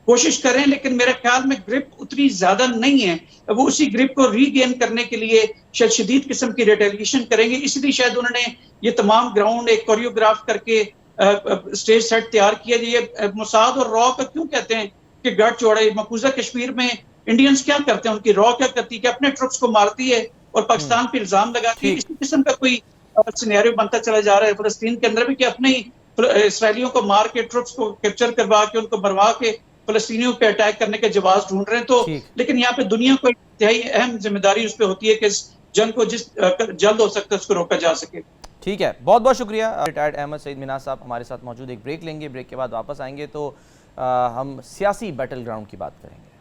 کوشش کریں, لیکن میرے خیال میں گرپ اتنی زیادہ نہیں ہے. وہ اسی گرپ کو ری گین کرنے کے لیے شاید شدید قسم کی ریٹیلیشن کریں گے, اس لیے شاید انہوں نے یہ تمام گراؤنڈ ایک کوریوگراف کر کے اسٹیج سیٹ تیار کیا. یہ موساد اور را کا کیوں کہتے ہیں کہ گڑ چوڑے, مقبوضہ کشمیر میں انڈینز کیا کرتے ہیں, ان کی را کیا کرتی ہے کہ اپنے ٹرپس کو مارتی ہے اور پاکستان پہ الزام لگاتی ہے. اسی قسم کا کوئی سینیریو بنتا چلا جا رہا ہے فلسطین کے اندر بھی کہ اپنے اسرائیلیوں کو مار کے ٹرپس کو کیپچر کروا کے ان کو مروا کے فلسطینیوں پہ اٹیک کرنے کے جواز ڈھونڈ رہے ہیں. تو لیکن یہاں پہ دنیا کو انتہائی اہم ذمہ داری اس پہ ہوتی ہے کہ اس جنگ کو جس جلد ہو سکتا ہے اس کو روکا جا سکے.
ٹھیک ہے, بہت بہت شکریہ. ریٹائرڈ احمد سعید منہاج صاحب ہمارے ساتھ موجود. ایک بریک لیں گے, بریک کے بعد واپس آئیں گے تو ہم سیاسی بیٹل گراؤنڈ کی بات کریں گے.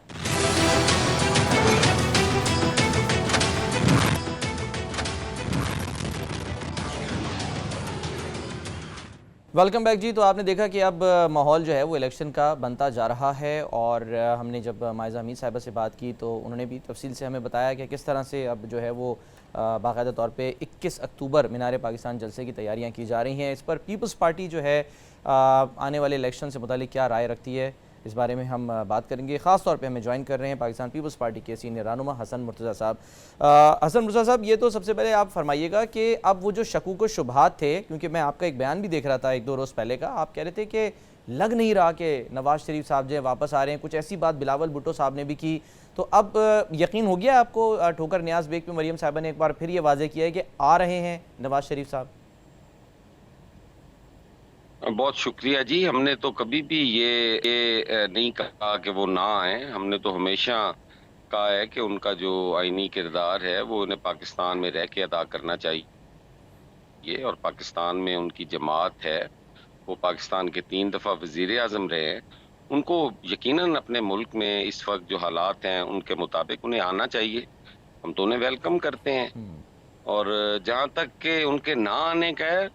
ویلکم بیک جی. تو آپ نے دیکھا کہ اب ماحول جو ہے وہ الیکشن کا بنتا جا رہا ہے, اور ہم نے جب مائزہ حمید صاحبہ سے بات کی تو انہوں نے بھی تفصیل سے ہمیں بتایا کہ کس طرح سے اب جو ہے وہ باقاعدہ طور پہ 21 اکتوبر مینار پاکستان جلسے کی تیاریاں کی جا رہی ہیں. اس پر پیپلز پارٹی جو ہے آنے والے الیکشن سے متعلق کیا رائے رکھتی ہے, اس بارے میں ہم بات کریں گے. خاص طور پہ ہمیں جوائن کر رہے ہیں پاکستان پیپلز پارٹی کے سینئر رہنما حسن مرتضیٰ صاحب. حسن مرتضیٰ صاحب, یہ تو سب سے پہلے آپ فرمائیے گا کہ اب وہ جو شکوک و شبہات تھے, کیونکہ میں آپ کا ایک بیان بھی دیکھ رہا تھا 1-2 روز پہلے کا, آپ کہہ رہے تھے کہ لگ نہیں رہا کہ نواز شریف صاحب جو ہے واپس آ رہے ہیں. کچھ ایسی بات بلاول بھٹو صاحب نے بھی کی, تو اب یقین ہو گیا آپ کو ٹھوکر نیاز بیگ پہ مریم صاحبہ نے ایک بار پھر یہ واضح کیا ہے کہ آ رہے ہیں نواز شریف صاحب؟
بہت شکریہ جی. ہم نے تو کبھی بھی یہ نہیں کہا کہ وہ نہ آئیں. ہم نے تو ہمیشہ کہا ہے کہ ان کا جو آئینی کردار ہے وہ انہیں پاکستان میں رہ کے ادا کرنا چاہیے, اور پاکستان میں ان کی جماعت ہے, وہ پاکستان کے 3 دفعہ وزیر اعظم رہے ہیں. ان کو یقیناً اپنے ملک میں اس وقت جو حالات ہیں ان کے مطابق انہیں آنا چاہیے. ہم تو انہیں ویلکم کرتے ہیں. اور جہاں تک کہ ان کے نہ آنے کا ہے,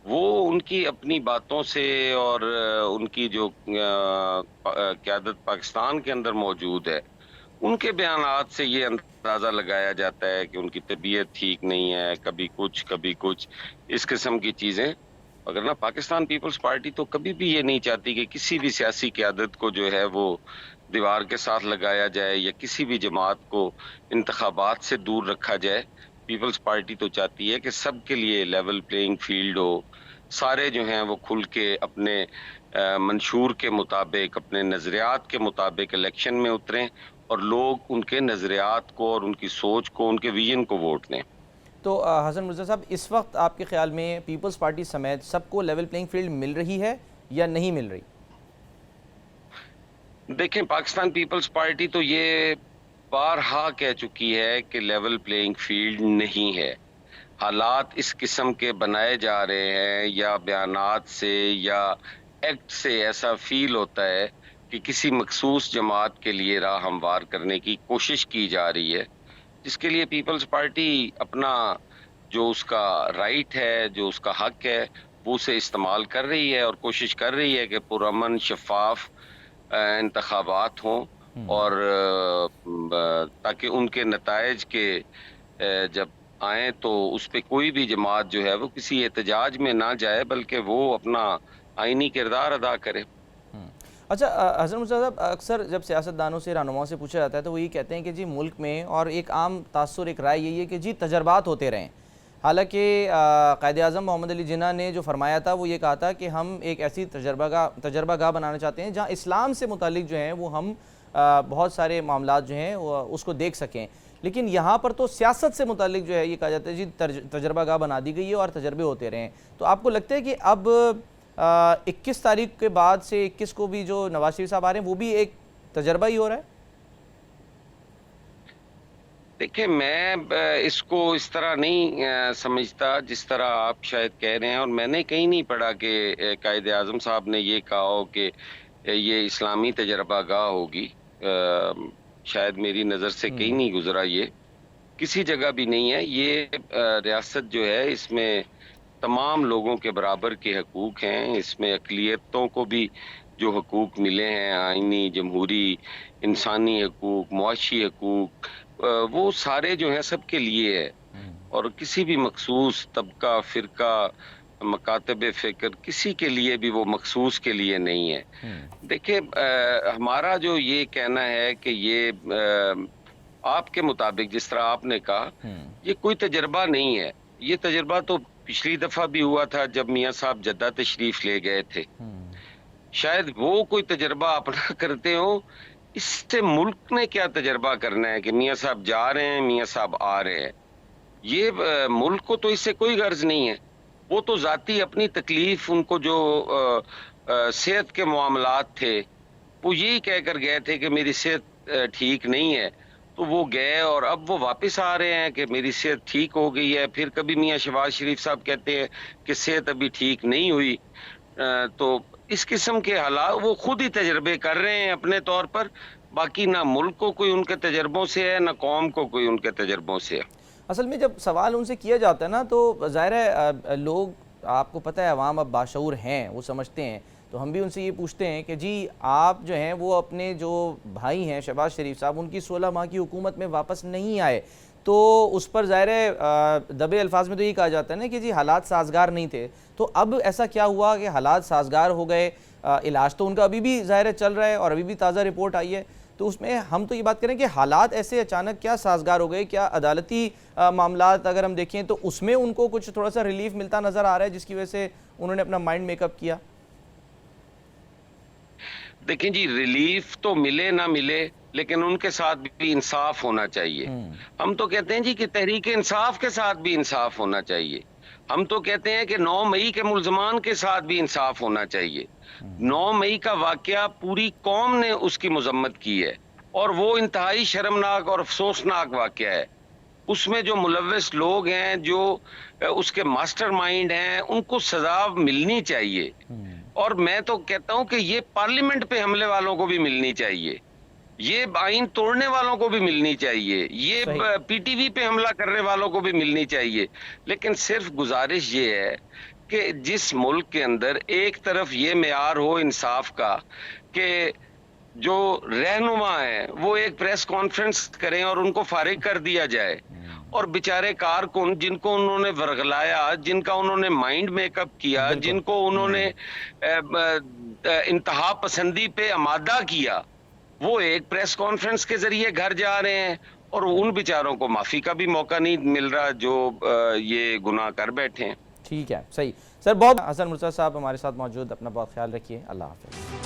وہ ان کی اپنی باتوں سے اور ان کی جو قیادت پاکستان کے اندر موجود ہے ان کے بیانات سے یہ اندازہ لگایا جاتا ہے کہ ان کی طبیعت ٹھیک نہیں ہے, کبھی کچھ اس قسم کی چیزیں. اگر نہ پاکستان پیپلز پارٹی تو کبھی بھی یہ نہیں چاہتی کہ کسی بھی سیاسی قیادت کو جو ہے وہ دیوار کے ساتھ لگایا جائے یا کسی بھی جماعت کو انتخابات سے دور رکھا جائے. پیپلز پارٹی تو چاہتی ہے کہ سب کے لیے لیول پلینگ فیلڈ ہو, سارے جو ہیں وہ کھل کے اپنے منشور کے مطابق, اپنے نظریات کے مطابق الیکشن میں اتریں اور لوگ ان کے نظریات کو اور ان کی سوچ کو, ان کے ویژن کو ووٹ دیں.
تو حسن مرتضیٰ صاحب, اس وقت آپ کے خیال میں پیپلز پارٹی سمیت سب کو لیول پلینگ فیلڈ مل رہی ہے یا نہیں مل رہی؟
دیکھیں, پاکستان پیپلز پارٹی تو یہ بارہا کہہ چکی ہے کہ لیول پلینگ فیلڈ نہیں ہے. حالات اس قسم کے بنائے جا رہے ہیں یا بیانات سے یا ایکٹ سے ایسا فیل ہوتا ہے کہ کسی مخصوص جماعت کے لیے راہ ہموار کرنے کی کوشش کی جا رہی ہے, جس کے لیے پیپلز پارٹی اپنا جو اس کا رائٹ ہے, جو اس کا حق ہے, وہ اسے استعمال کر رہی ہے اور کوشش کر رہی ہے کہ پرامن شفاف انتخابات ہوں, اور تاکہ ان کے نتائج کے جب آئیں تو اس پہ کوئی بھی جماعت جو ہے وہ کسی احتجاج میں نہ جائے بلکہ وہ اپنا آئینی کردار ادا کرے.
اچھا حسن مرتضیٰ صاحب, اکثر جب سیاستدانوں سے, رہنماؤں سے پوچھا جاتا ہے تو وہ یہ کہتے ہیں کہ جی ملک میں, اور ایک عام تاثر, ایک رائے یہی ہے کہ جی تجربات ہوتے رہیں. حالانکہ قائد اعظم محمد علی جناح نے جو فرمایا تھا وہ یہ کہا تھا کہ ہم ایک ایسی تجربہ گاہ بنانا چاہتے ہیں جہاں اسلام سے متعلق جو ہیں وہ ہم بہت سارے معاملات جو ہیں وہ اس کو دیکھ سکیں. لیکن یہاں پر تو سیاست سے متعلق جو ہے یہ کہا جاتا ہے جی تجربہ گاہ بنا دی گئی ہے اور تجربے ہوتے رہے ہیں. تو آپ کو لگتا ہے کہ اب 21 تاریخ کے بعد سے 21 کو بھی جو نواز شریف صاحب آ رہے ہیں وہ بھی ایک تجربہ ہی ہو رہا ہے؟
دیکھیں میں اس کو اس طرح نہیں سمجھتا جس طرح آپ شاید کہہ رہے ہیں، اور میں نے کہیں نہیں پڑھا کہ قائد اعظم صاحب نے یہ کہا ہو کہ یہ اسلامی تجربہ گاہ ہوگی. شاید میری نظر سے کہیں نہیں گزرا، یہ کسی جگہ بھی نہیں ہے. یہ ریاست جو ہے اس میں تمام لوگوں کے برابر کے حقوق ہیں، اس میں اقلیتوں کو بھی جو حقوق ملے ہیں، آئینی، جمہوری، انسانی حقوق، معاشی حقوق، وہ سارے جو ہیں سب کے لیے ہے، اور کسی بھی مخصوص طبقہ، فرقہ، مکاتب فکر کسی کے لیے بھی وہ مخصوص کے لیے نہیں ہے. دیکھیں ہمارا جو یہ کہنا ہے کہ یہ آپ کے مطابق جس طرح آپ نے کہا یہ کوئی تجربہ نہیں ہے. یہ تجربہ تو پچھلی دفعہ بھی ہوا تھا جب میاں صاحب جدہ تشریف لے گئے تھے. شاید وہ کوئی تجربہ اپنا کرتے ہوں. اس سے ملک نے کیا تجربہ کرنا ہے کہ میاں صاحب جا رہے ہیں، میاں صاحب آ رہے ہیں. یہ ملک کو تو اس سے کوئی غرض نہیں ہے. وہ تو ذاتی اپنی تکلیف، ان کو جو صحت کے معاملات تھے وہ یہی کہہ کر گئے تھے کہ میری صحت ٹھیک نہیں ہے، تو وہ گئے اور اب وہ واپس آ رہے ہیں کہ میری صحت ٹھیک ہو گئی ہے. پھر کبھی میاں شہباز شریف صاحب کہتے ہیں کہ صحت ابھی ٹھیک نہیں ہوئی. تو اس قسم کے حالات وہ خود ہی تجربے کر رہے ہیں اپنے طور پر. باقی نہ ملک کو کوئی ان کے تجربوں سے ہے، نہ قوم کو کوئی ان کے تجربوں سے ہے.
اصل میں جب سوال ان سے کیا جاتا ہے نا تو ظاہر ہے لوگ، آپ کو پتہ ہے عوام اب باشعور ہیں، وہ سمجھتے ہیں. تو ہم بھی ان سے یہ پوچھتے ہیں کہ جی آپ جو ہیں وہ اپنے جو بھائی ہیں شہباز شریف صاحب، ان کی 16 ماہ کی حکومت میں واپس نہیں آئے، تو اس پر ظاہر ہے دبے الفاظ میں تو یہ کہا جاتا ہے نا کہ جی حالات سازگار نہیں تھے. تو اب ایسا کیا ہوا کہ حالات سازگار ہو گئے؟ علاج تو ان کا ابھی بھی ظاہر ہے چل رہا ہے اور ابھی بھی تازہ رپورٹ آئی ہے. تو اس میں ہم تو یہ بات کریں کہ حالات ایسے اچانک کیا سازگار ہو گئے؟ کیا عدالتی معاملات اگر ہم دیکھیں تو اس میں ان کو کچھ تھوڑا سا ریلیف ملتا نظر آ رہا ہے جس کی وجہ سے انہوں نے اپنا مائنڈ میک اپ کیا؟
دیکھیں جی، ریلیف تو ملے نہ ملے لیکن ان کے ساتھ بھی انصاف ہونا چاہیے. ہم تو کہتے ہیں جی کہ تحریک انصاف کے ساتھ بھی انصاف ہونا چاہیے. ہم تو کہتے ہیں کہ 9 مئی کے ملزمان کے ساتھ بھی انصاف ہونا چاہیے. 9 مئی کا واقعہ پوری قوم نے اس کی مذمت کی ہے اور وہ انتہائی شرمناک اور افسوسناک واقعہ ہے. اس میں جو ملوث لوگ ہیں، جو اس کے ماسٹر مائنڈ ہیں، ان کو سزا ملنی چاہیے. اور میں تو کہتا ہوں کہ یہ پارلیمنٹ پہ حملے والوں کو بھی ملنی چاہیے، یہ آئین توڑنے والوں کو بھی ملنی چاہیے، یہ پی ٹی وی پہ حملہ کرنے والوں کو بھی ملنی چاہیے. لیکن صرف گزارش یہ ہے کہ جس ملک کے اندر ایک طرف یہ معیار ہو انصاف کا کہ جو رہنما ہیں وہ ایک پریس کانفرنس کریں اور ان کو فارغ کر دیا جائے، اور بیچارے کارکن جن کو انہوں نے ورغلایا، جن کا انہوں نے مائنڈ میک اپ کیا، جن کو انہوں نے انتہا پسندی پہ آمادہ کیا، وہ ایک پریس کانفرنس کے ذریعے گھر جا رہے ہیں اور ان بیچاروں کو معافی کا بھی موقع نہیں مل رہا جو یہ گناہ کر بیٹھے ہیں.
ٹھیک ہے، صحیح. سر بہت حسن مرتضیٰ صاحب ہمارے ساتھ موجود، اپنا بہت خیال رکھیے. اللہ حافظ.